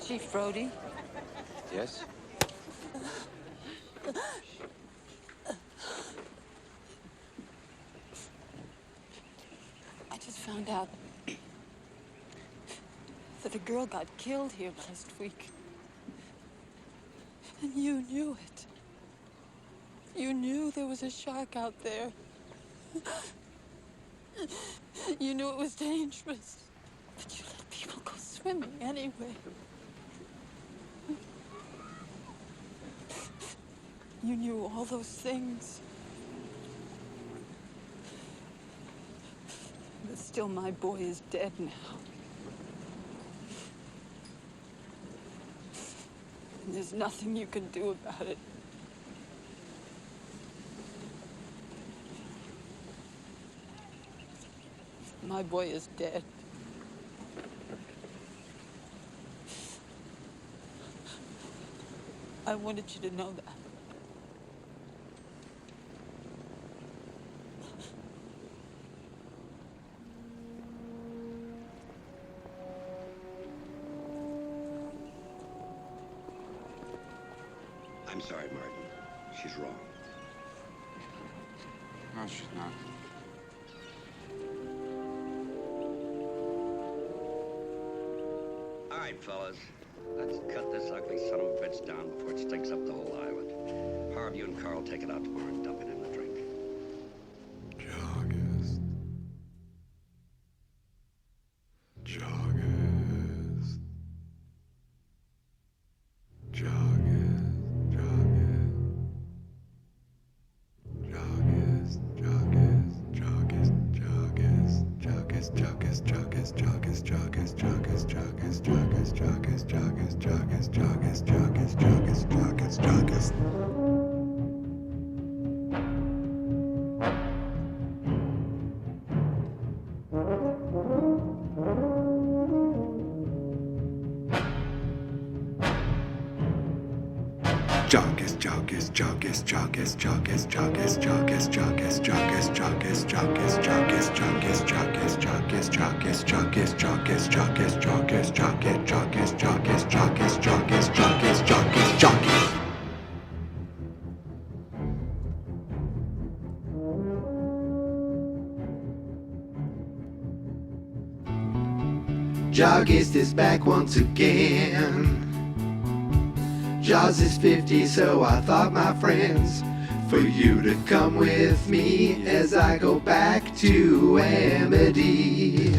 Chief Brody? Yes? I just found out that a girl got killed here last week. And you knew it. You knew there was a shark out there. You knew it was dangerous. But you let people go swimming anyway. You knew all those things. But still, my boy is dead now. And there's nothing you can do about it. My boy is dead. I wanted you to know that. I'm sorry, Martin. She's wrong. No, she's not. All right, fellas. Let's cut this ugly son of a bitch down before it stinks up the whole island. Harv, you and Carl take it out tomorrow and dump it in the drink. JAWGUST. JAWGUST. JAWGUST is back once again. Jaws is 50, so I thought, my friends, for you to come with me as I go back to Amity.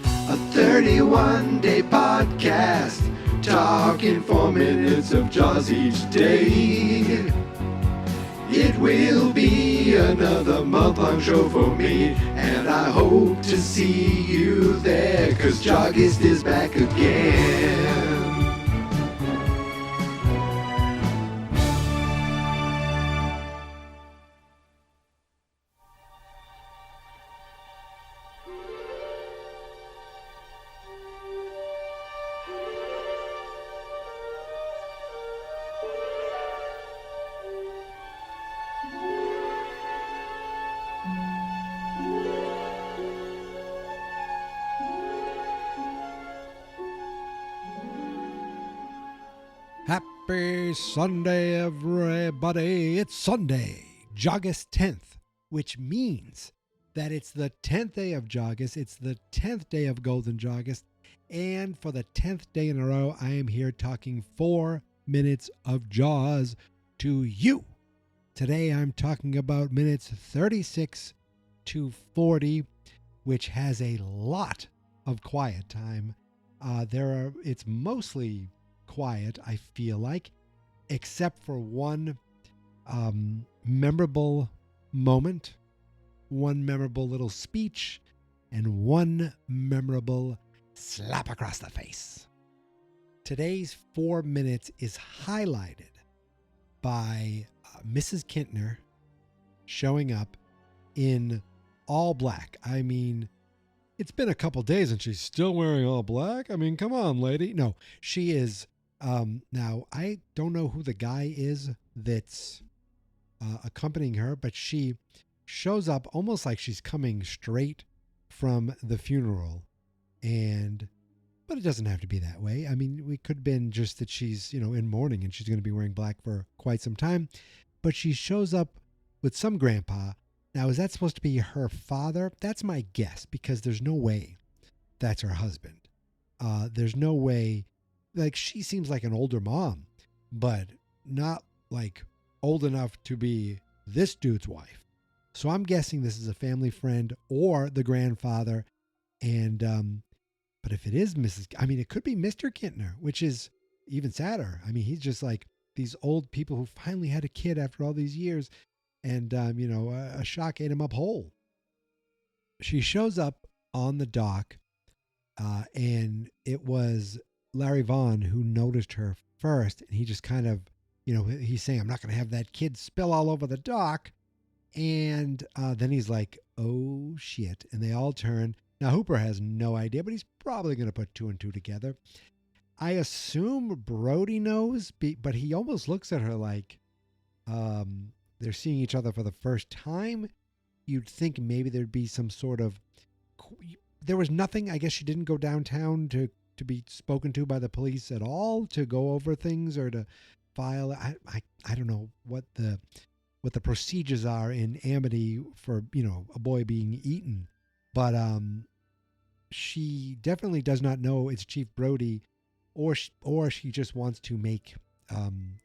A 31-day podcast, talking 4 minutes of Jaws each day. It will be another month-long show for me, and I hope to see you there, 'cause JAWGUST is back again. Happy Sunday, everybody. It's Sunday, August 10th, which means that it's the 10th day of JAWGUST. It's the 10th day of Golden JAWGUST. And for the 10th day in a row, I am here talking 4 minutes of Jaws to you. Today, I'm talking about minutes 36 to 40, which has a lot of quiet time. It's mostly quiet, I feel like, except for one memorable moment, one memorable little speech, and one memorable slap across the face. Today's 4 minutes is highlighted by Mrs. Kintner showing up in all black. I mean, it's been a couple days and she's still wearing all black. I mean, come on, lady. No, she is. Now, I don't know who the guy is that's accompanying her, but she shows up almost like she's coming straight from the funeral. And But it doesn't have to be that way. I mean, we could have been just that she's, in mourning and she's going to be wearing black for quite some time. But she shows up with some grandpa. Now, is that supposed to be her father? That's my guess, because there's no way that's her husband. There's no way. Like, she seems like an older mom, but not like old enough to be this dude's wife. So I'm guessing this is a family friend or the grandfather. And, but if it is it could be Mr. Kintner, which is even sadder. I mean, he's just like these old people who finally had a kid after all these years. And, a shock ate him up whole. She shows up on the dock, and it was Larry Vaughn who noticed her first. And he just kind of, he's saying, I'm not going to have that kid spill all over the dock. And then he's like, oh, shit. And they all turn. Now, Hooper has no idea, but he's probably going to put two and two together. I assume Brody knows, but he almost looks at her like they're seeing each other for the first time. You'd think maybe there'd be some sort of... There was nothing. I guess she didn't go downtown to be spoken to by the police at all, to go over things or to file. I don't know what the procedures are in Amity for, a boy being eaten. But she definitely does not know it's Chief Brody, or she just wants to make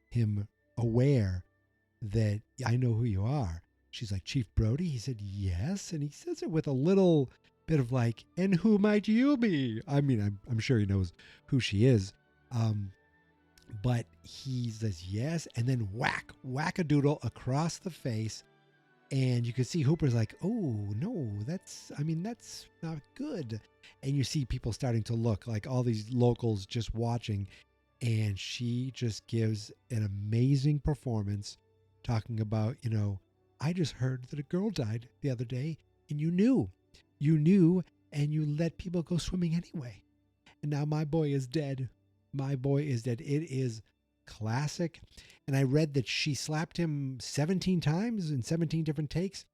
him aware that I know who you are. She's like, Chief Brody? He said, yes. And he says it with a little bit of like, and who might you be? I mean, I'm sure he knows who she is. But he says yes, and then whack-a-doodle across the face. And you can see Hooper's like, oh, no, that's not good. And you see people starting to look, like all these locals just watching. And she just gives an amazing performance talking about, I just heard that a girl died the other day, and you knew, and you let people go swimming anyway. And now my boy is dead. My boy is dead. It is classic. And I read that she slapped him 17 times in 17 different takes.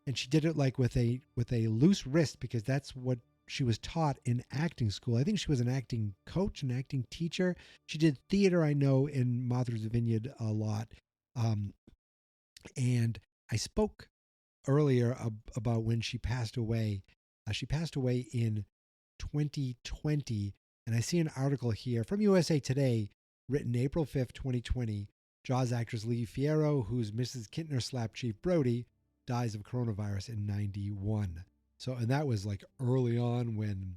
And she did it like with a loose wrist, because that's what she was taught in acting school. I think she was an acting coach, an acting teacher. She did theater, I know, in Martha's Vineyard a lot. And I spoke earlier about when she passed away. She passed away in 2020. And I see an article here from USA Today, written April 5th, 2020. Jaws actress Lee Fierro, whose Mrs. Kintner slapped Chief Brody, dies of coronavirus in 91. So, and that was like early on when,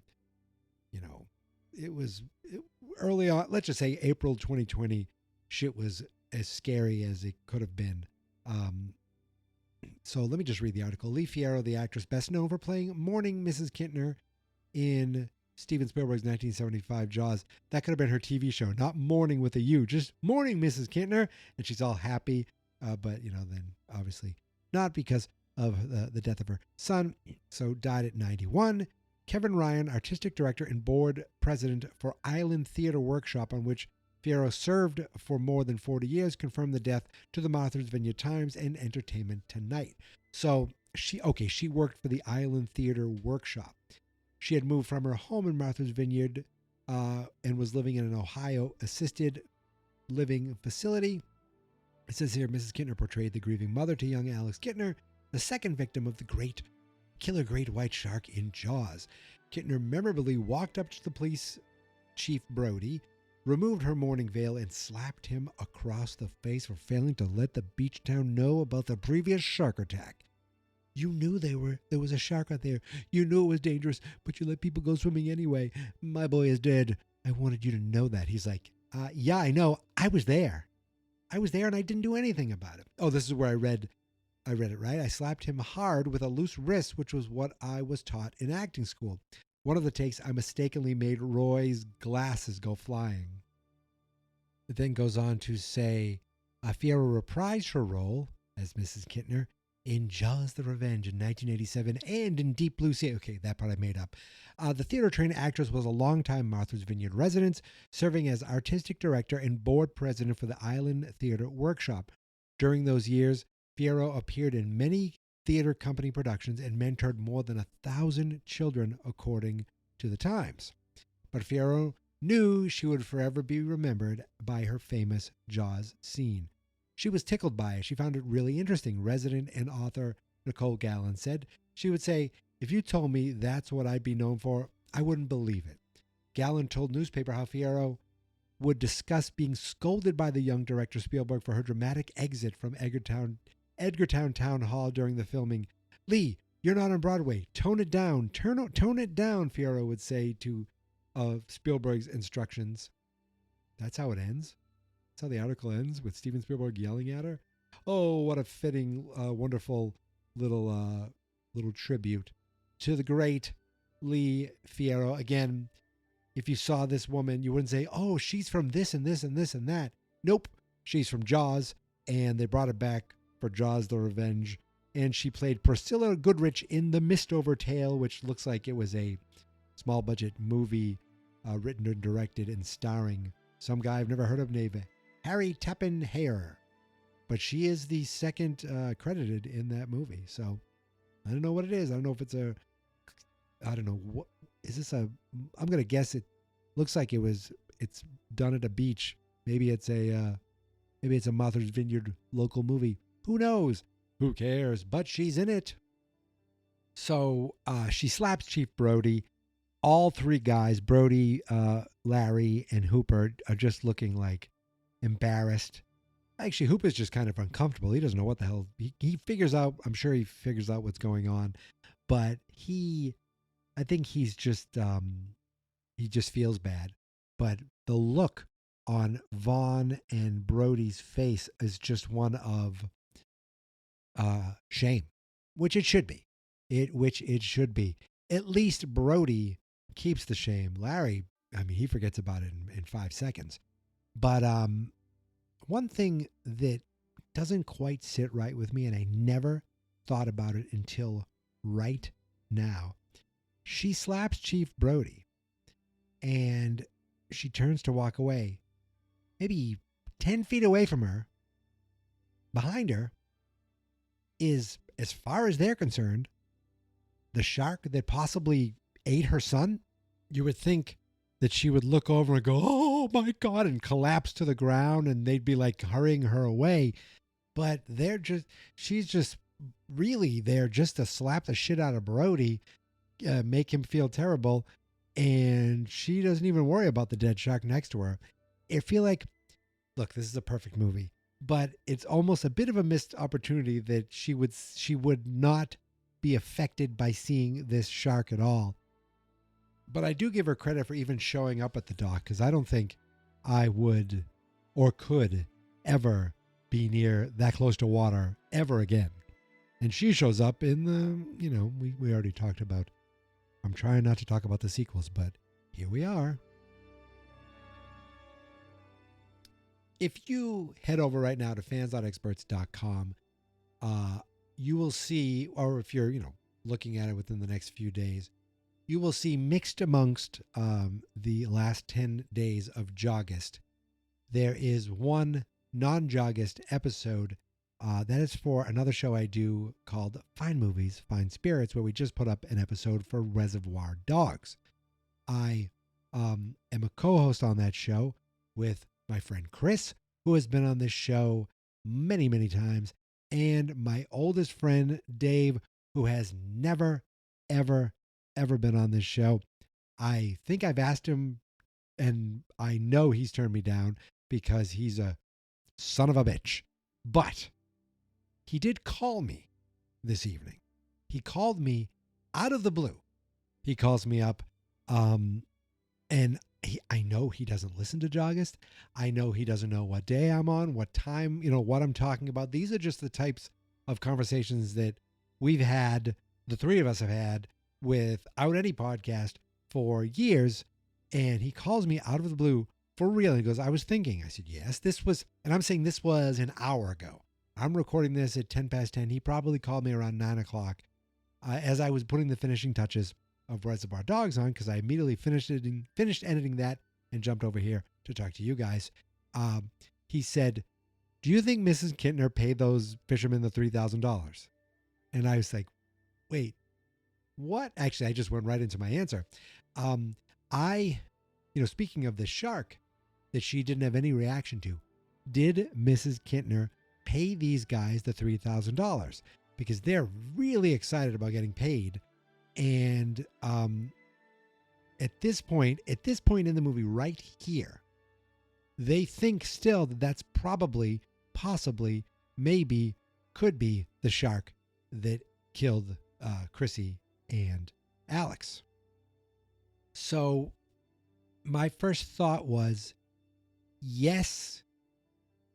it was early on, let's just say April 2020, shit was as scary as it could have been. So let me just read the article. Lee Fierro, the actress best known for playing Morning Mrs. Kintner in Steven Spielberg's 1975 Jaws. That could have been her TV show, not Morning with a U, just Morning Mrs. Kintner. And she's all happy. But, then obviously not, because of the death of her son. So died at 91. Kevin Ryan, artistic director and board president for Island Theater Workshop, on which Fierro served for more than 40 years, confirmed the death to the Martha's Vineyard Times and Entertainment Tonight. So she worked for the Island Theater Workshop. She had moved from her home in Martha's Vineyard and was living in an Ohio assisted living facility. It says here, Mrs. Kintner portrayed the grieving mother to young Alex Kintner, the second victim of the killer great white shark in Jaws. Kintner memorably walked up to the police chief Brody, removed her mourning veil, and slapped him across the face for failing to let the beach town know about the previous shark attack. You knew there was a shark out there. You knew it was dangerous, but you let people go swimming anyway. My boy is dead. I wanted you to know that. He's like, yeah, I know. I was there. And I didn't do anything about it. Oh, this is where I read it right. I slapped him hard with a loose wrist, which was what I was taught in acting school. One of the takes, I mistakenly made Roy's glasses go flying. It then goes on to say, Fierro reprised her role as Mrs. Kintner in Jaws the Revenge in 1987 and in Deep Blue Sea. Okay, that part I made up. The theater-trained actress was a longtime Martha's Vineyard resident, serving as artistic director and board president for the Island Theater Workshop. During those years, Fierro appeared in many theater company productions and mentored more than 1,000 children, according to the Times. but Fierro knew she would forever be remembered by her famous Jaws scene. She was tickled by it. She found it really interesting. Resident and author Nicole Gallen said, she would say, if you told me that's what I'd be known for, I wouldn't believe it. Gallen told newspaper how Fierro would discuss being scolded by the young director Spielberg for her dramatic exit from Edgartown Town Hall during the filming. Lee, you're not on Broadway. Tone it down. Tone it down, Fierro would say to Spielberg's instructions. That's how it ends. That's how the article ends, with Steven Spielberg yelling at her. Oh, what a fitting, wonderful little tribute to the great Lee Fierro. Again, if you saw this woman, you wouldn't say, oh, she's from this and this and this and that. Nope, she's from Jaws, and they brought her back for Jaws the Revenge. And she played Priscilla Goodrich in The Mistover Tale, which looks like it was a small-budget movie written and directed and starring some guy I've never heard of named Harry Tappan Hare. But she is the second credited in that movie. So I don't know what it is. I don't know if it's I don't know. What is this? I'm going to guess it looks like it's done at a beach. Maybe it's a Martha's Vineyard local movie. Who knows? Who cares? But she's in it. So she slaps Chief Brody. All three guys, Brody, Larry, and Hooper, are just looking like embarrassed. Actually, Hooper's just kind of uncomfortable. He doesn't know what the hell. He figures out, I'm sure he figures out what's going on. But I think he just feels bad. But the look on Vaughn and Brody's face is just one of shame, which it should be. Which it should be. At least Brody keeps the shame. Larry, I mean, he forgets about it in 5 seconds. But one thing that doesn't quite sit right with me, and I never thought about it until right now. She slaps Chief Brody, and she turns to walk away. Maybe 10 feet away from her, behind her, is, as far as they're concerned, the shark that possibly ate her son. You would think that she would look over and go, oh my God, and collapse to the ground, and they'd be like hurrying her away. But she's just really there just to slap the shit out of Brody, make him feel terrible, and she doesn't even worry about the dead shark next to her. I feel like, look, this is a perfect movie, but it's almost a bit of a missed opportunity that she would not be affected by seeing this shark at all. But I do give her credit for even showing up at the dock, because I don't think I would or could ever be near that close to water ever again. And she shows up in the, we already talked about, I'm trying not to talk about the sequels, but here we are. If you head over right now to fans.experts.com, you will see, or if you're, looking at it within the next few days, you will see mixed amongst the last 10 days of JAWGUST, there is one non-JAWGUST episode that is for another show I do called Fine Movies, Fine Spirits, where we just put up an episode for Reservoir Dogs. I am a co-host on that show with my friend Chris, who has been on this show many, many times, and my oldest friend Dave, who has never, ever been on this show. I think I've asked him, and I know he's turned me down because he's a son of a bitch. But he did call me this evening. He called me out of the blue. He calls me up, and I know he doesn't listen to JAWGUST. I know he doesn't know what day I'm on, what time, what I'm talking about. These are just the types of conversations that we've had, the three of us have had, without any podcast for years. And he calls me out of the blue for real. He goes, I was thinking. I said, yes, and I'm saying this was an hour ago. I'm recording this at 10 past 10. He probably called me around 9 o'clock as I was putting the finishing touches of Reservoir Dogs on, because I immediately finished editing that and jumped over here to talk to you guys. He said, do you think Mrs. Kintner paid those fishermen the $3,000? And I was like, wait, what? Actually, I just went right into my answer. I speaking of the shark that she didn't have any reaction to, did Mrs. Kintner pay these guys the $3,000? Because they're really excited about getting paid. And at this point in the movie right here, they think still that that's probably, possibly, maybe, could be the shark that killed Chrissy and Alex. So my first thought was, yes,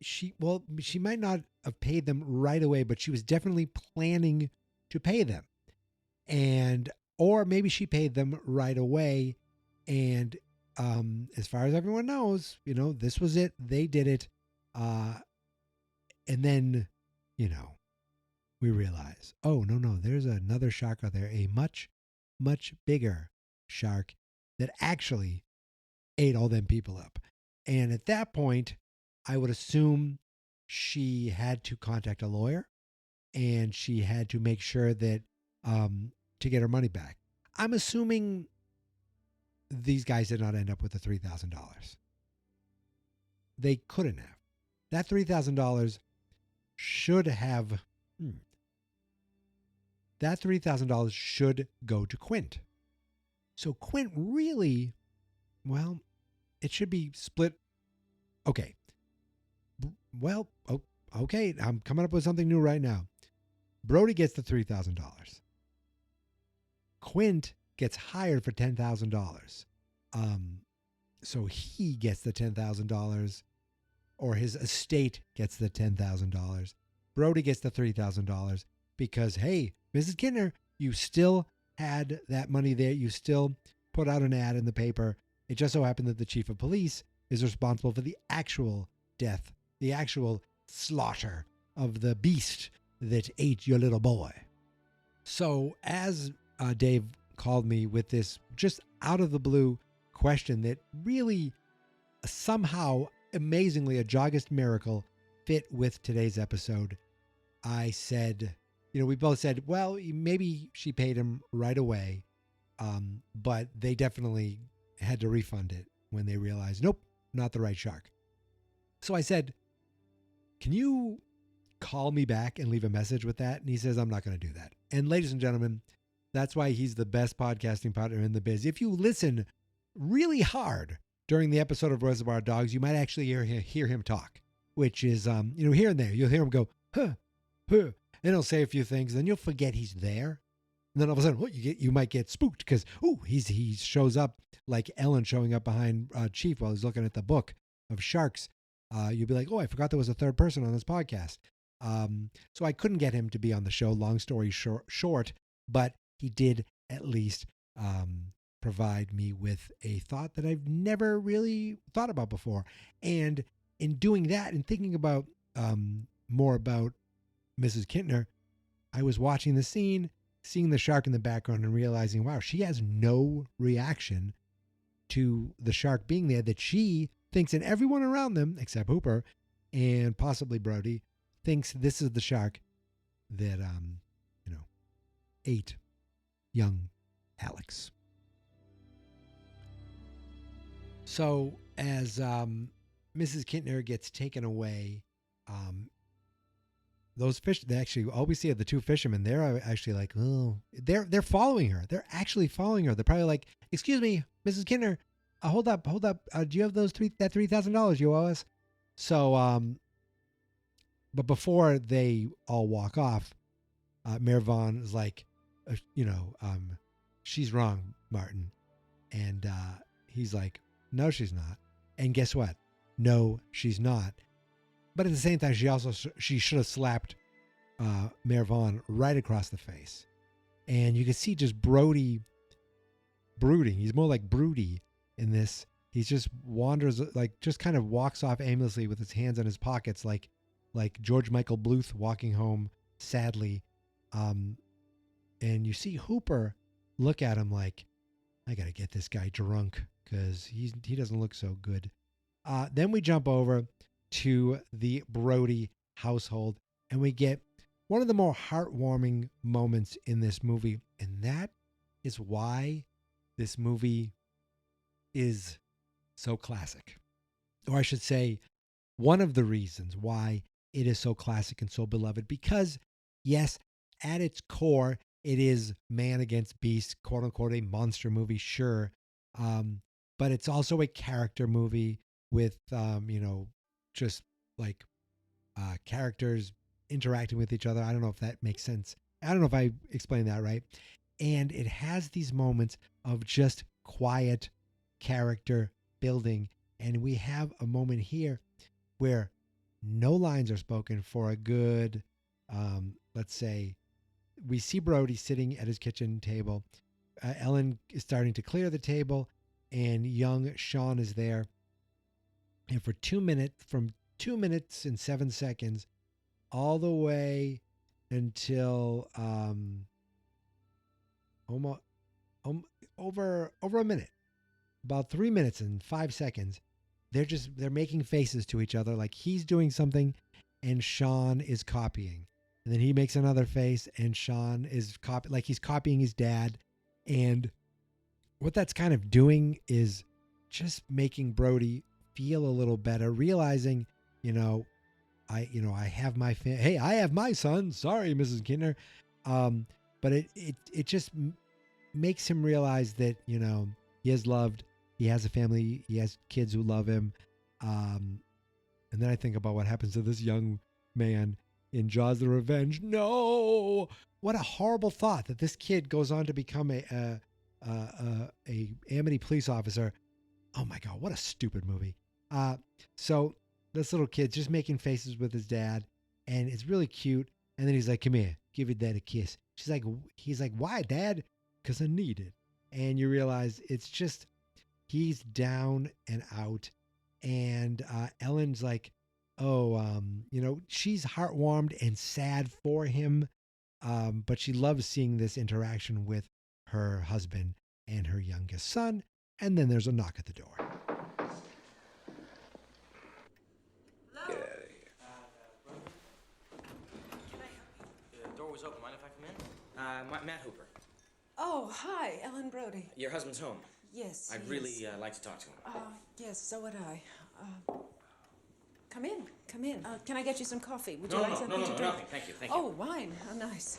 she might not have paid them right away, but she was definitely planning to pay them. Or maybe she paid them right away. And as far as everyone knows, this was it. They did it. And then, we realize, oh, no, there's another shark out there, a much, much bigger shark that actually ate all them people up. And at that point, I would assume she had to contact a lawyer and she had to make sure that to get her money back. I'm assuming these guys did not end up with the $3,000. They couldn't have. That $3,000 should have. That $3,000 should go to Quint. So Quint really, well, it should be split. Okay. Well, okay. I'm coming up with something new right now. Brody gets the $3,000. Quint gets hired for $10,000. So he gets the $10,000, or his estate gets the $10,000. Brody gets the $3,000 because, hey, Mrs. Kintner, you still had that money there. You still put out an ad in the paper. It just so happened that the chief of police is responsible for the actual death, the actual slaughter of the beast that ate your little boy. So as Dave called me with this just out of the blue question that really somehow, amazingly, a JAWGUST miracle fit with today's episode, I said, we both said, well, maybe she paid him right away, but they definitely had to refund it when they realized, nope, not the right shark. So I said, can you call me back and leave a message with that? And he says, I'm not going to do that. And ladies and gentlemen, that's why he's the best podcasting partner in the biz. If you listen really hard during the episode of Reservoir Dogs, you might actually hear him talk, which is, here and there. You'll hear him go, huh. And he'll say a few things, then you'll forget he's there. And then all of a sudden, you might get spooked because, he shows up like Ellen showing up behind Chief while he's looking at the book of sharks. You'll be like, oh, I forgot there was a third person on this podcast. So I couldn't get him to be on the show, long story short, but he did at least provide me with a thought that I've never really thought about before. And in doing that and thinking about more about Mrs. Kintner, I was watching the scene, seeing the shark in the background and realizing, wow, she has no reaction to the shark being there, that she thinks, and everyone around them, except Hooper and possibly Brody, thinks this is the shark that, ate young Alex. So as Mrs. Kintner gets taken away, those fish, they actually, all we see are the two fishermen. They're actually like, oh, they're following her. They're actually following her. They're probably like, excuse me, Mrs. Kintner, hold up. Do you have that $3,000 you owe us? So, but before they all walk off, Mayor Vaughn is like, she's wrong, Martin. And he's like, no, she's not. And guess what? No, she's not. But at the same time, she should have slapped Mayor Vaughn right across the face. And you can see just Brody brooding. He's more like Broody in this. He just wanders, just kind of walks off aimlessly with his hands in his pockets, like George Michael Bluth walking home sadly. And you see Hooper look at him like, I got to get this guy drunk because he doesn't look so good. Then we jump over to the Brody household and we get one of the more heartwarming moments in this movie. And that is why this movie is so classic. Or I should say, one of the reasons why it is so classic and so beloved, because yes, at its core, it is man against beast, quote unquote, a monster movie, sure. But it's also a character movie with, just like characters interacting with each other. I don't know if that makes sense. I don't know if I explained that right. And it has these moments of just quiet character building. And we have a moment here where no lines are spoken for a good, let's say, we see Brody sitting at his kitchen table. Ellen is starting to clear the table, and young Sean is there. And for 2 minutes, from 2 minutes and 7 seconds, all the way until almost over a minute, about 3 minutes and 5 seconds, they're making faces to each other like he's doing something and Sean is copying. And then he makes another face and Sean is like he's copying his dad. And what that's kind of doing is just making Brody feel a little better, realizing, I have my hey, I have my son. Sorry, Mrs. Kintner. But it just makes him realize that, he is loved. He has a family. He has kids who love him. And then I think about what happens to this young man in Jaws: The Revenge. No, what a horrible thought that this kid goes on to become a Amity police officer. Oh my God, what a stupid movie. So this little kid's just making faces with his dad, and it's really cute. And then he's like, "Come here, give your dad a kiss." He's like, "Why, Dad?" "'Cause I need it." And you realize it's just he's down and out, and Ellen's like, she's heartwarmed and sad for him, but she loves seeing this interaction with her husband and her youngest son. And then there's a knock at the door. Get out of here. The door was open. Mind if I come in? Matt Hooper. Oh, hi, Ellen Brody. Your husband's home. Yes. I'd really like to talk to him. Yes, so would I. Come in, come in. Can I get you some coffee? Would you No, like no, something no, to no, drink? nothing. Thank you, thank Oh, you. wine. How nice.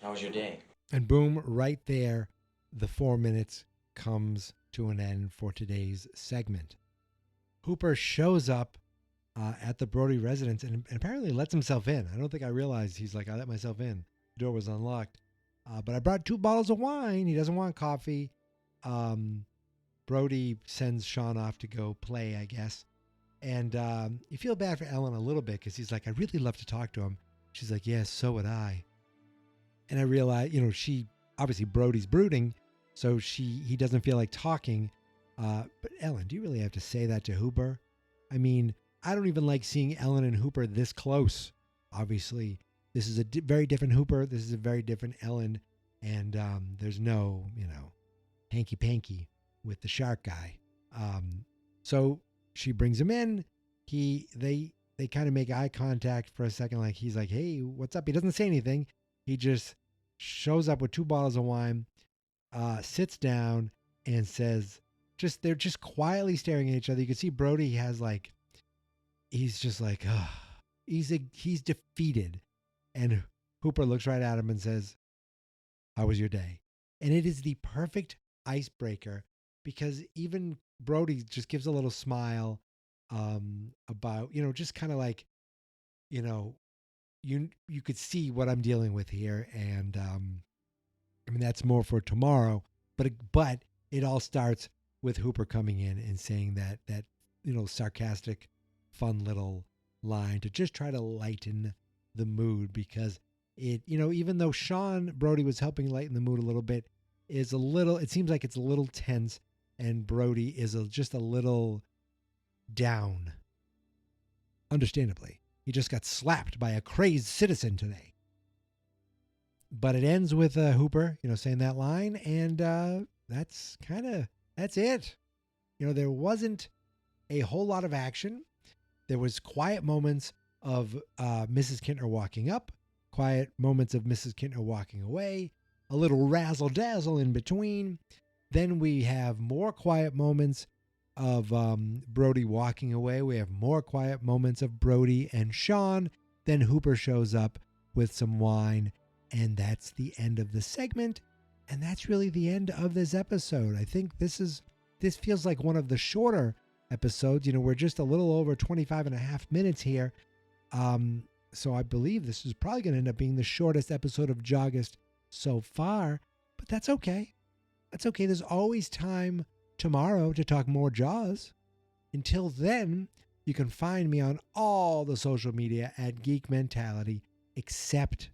How was your day? And boom, right there, the 4 minutes comes to an end for today's segment. Hooper shows up at the Brody residence and apparently lets himself in. I don't think I realized he's like, I let myself in. The door was unlocked. But I brought 2 bottles of wine. He doesn't want coffee. Brody sends Sean off to go play, I guess. And you feel bad for Ellen a little bit because he's like, I'd really love to talk to him. She's like, yes, so would I. And I realize, she obviously Brody's brooding, so he doesn't feel like talking. But Ellen, do you really have to say that to Hooper? I mean, I don't even like seeing Ellen and Hooper this close. Obviously, this is a very different Hooper. This is a very different Ellen. And there's no, hanky-panky with the shark guy. So she brings him in. They kind of make eye contact for a second. Like he's like, hey, what's up? He doesn't say anything. He just shows up with 2 bottles of wine, sits down and says, they're just quietly staring at each other. You can see Brody he's just like, he's defeated. And Hooper looks right at him and says, how was your day? And it is the perfect icebreaker because even Brody just gives a little smile about, just kind of like, you could see what I'm dealing with here. And I mean, that's more for tomorrow. But it all starts with Hooper coming in and saying that sarcastic, fun little line to just try to lighten the mood because even though Sean Brody was helping lighten the mood a little bit, it seems like it's a little tense and Brody is just a little down. Understandably. He just got slapped by a crazed citizen today. But it ends with Hooper, saying that line, and that's it. There wasn't a whole lot of action. There was quiet moments of Mrs. Kintner walking up, quiet moments of Mrs. Kintner walking away, a little razzle-dazzle in between. Then we have more quiet moments of Brody walking away. We have more quiet moments of Brody and Sean. Then Hooper shows up with some wine, and that's the end of the segment. And that's really the end of this episode. I think this feels like one of the shorter episodes. We're just a little over 25 and a half minutes here. So I believe this is probably going to end up being the shortest episode of JAWGUST so far, but that's okay. That's okay. There's always time tomorrow to talk more Jaws. Until then, you can find me on all the social media at Geek Mentality, except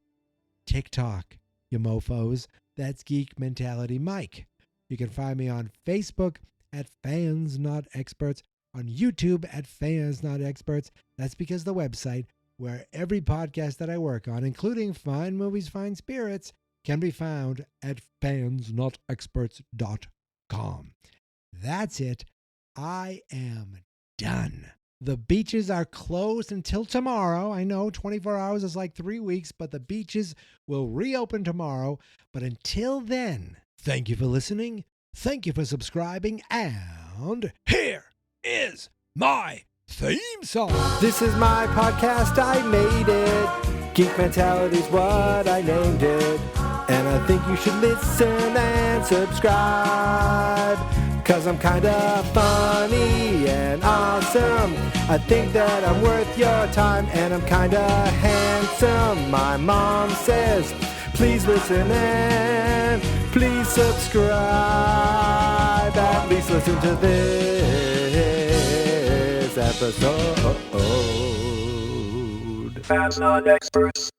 TikTok, you mofos. That's Geek Mentality Mike. You can find me on Facebook at Fans Not Experts, on YouTube at Fans Not Experts. That's because the website where every podcast that I work on, including Fine Movies, Fine Spirits, can be found at fansnotexperts.com. That's it. I am done. The beaches are closed until tomorrow. I know 24 hours is like 3 weeks, but the beaches will reopen tomorrow. But until then, thank you for listening. Thank you for subscribing. And here is my theme song. This is my podcast, I made it. Geek Mentality's what I named it. And I think you should listen and subscribe, 'cause I'm kinda funny and awesome. I think that I'm worth your time, and I'm kinda handsome. My mom says, please listen and please subscribe. At least listen to this episode. Fans Not Experts.